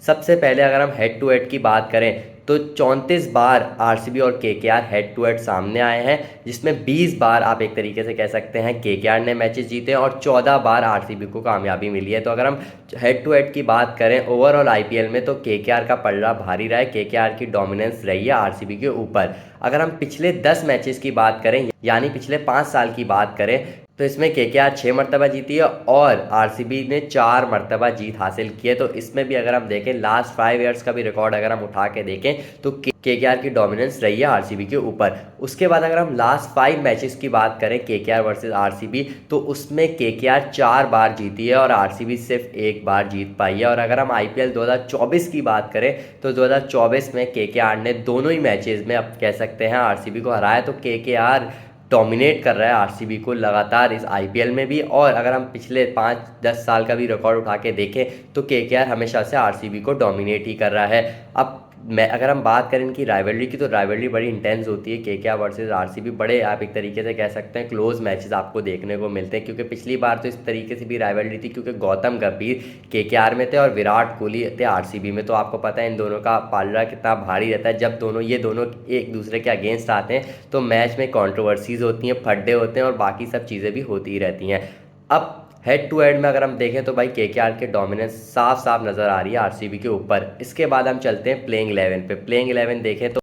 सबसे पहले अगर हम हेड टू हेड की बात करें तो 34 बार आरसीबी और केकेआर हेड टू हेड सामने आए हैं, जिसमें 20 बार आप एक तरीके से कह सकते हैं केकेआर ने मैचेस जीते हैं और 14 बार आरसीबी को कामयाबी मिली है। तो अगर हम हेड टू हेड की बात करें ओवरऑल आईपीएल में तो केकेआर का पलड़ा भारी रहा है, केकेआर की डोमिनेंस रही है आरसीबी के ऊपर। अगर हम पिछले 10 मैचेस की बात करें यानी पिछले 5 साल की बात करें तो इसमें केकेआर 6 मरतबा जीती है और आरसीबी ने 4 मरतबा जीत हासिल की है। तो इसमें भी अगर हम देखें लास्ट 5 ईयर्स का भी रिकॉर्ड अगर हम उठा के देखें तो केकेआर की डोमिनेंस रही है आरसीबी के ऊपर। उसके बाद अगर हम लास्ट 5 मैचेस की बात करें केकेआर वर्सेस आरसीबी तो उसमें केकेआर 4 बार जीती है और आरसीबी सिर्फ 1 बार जीत पाई है। और अगर हम आईपीएल 2024 की बात करें तो 2024 में केकेआर ने दोनों ही मैचेस में अब कह सकते हैं आरसीबी को हराया। तो केकेआर डोमिनेट कर रहा है आरसीबी को लगातार इस आईपीएल में भी। और अगर हम पिछले 5-10 साल का भी रिकॉर्ड उठा के देखें तो केकेआर हमेशा से आरसीबी को डोमिनेट ही कर रहा है। अब मैं अगर हम बात करें इनकी राइवलरी की तो राइवलरी बड़ी इंटेंस होती है, केकेआर वर्सेस आरसीबी बड़े आप एक तरीके से कह सकते हैं क्लोज मैचेस आपको देखने को मिलते हैं। क्योंकि पिछली बार तो इस तरीके से भी राइवलरी थी क्योंकि गौतम गंभीर केकेआर में थे और विराट कोहली थे आरसीबी में। तो आपको पता है इन दोनों का पालड़ा कितना भारी रहता है। जब ये दोनों एक दूसरे के अगेंस्ट आते हैं तो मैच में कंट्रोवर्सीज होती हैं, फड्डे होते हैं और बाकी सब चीज़ें भी होती ही रहती हैं। अब हेड टू हेड में अगर हम देखें तो भाई केकेआर के डोमिनेंस साफ साफ नज़र आ रही है आरसीबी के ऊपर। इसके बाद हम चलते हैं प्लेइंग 11 पे। प्लेइंग 11 देखें तो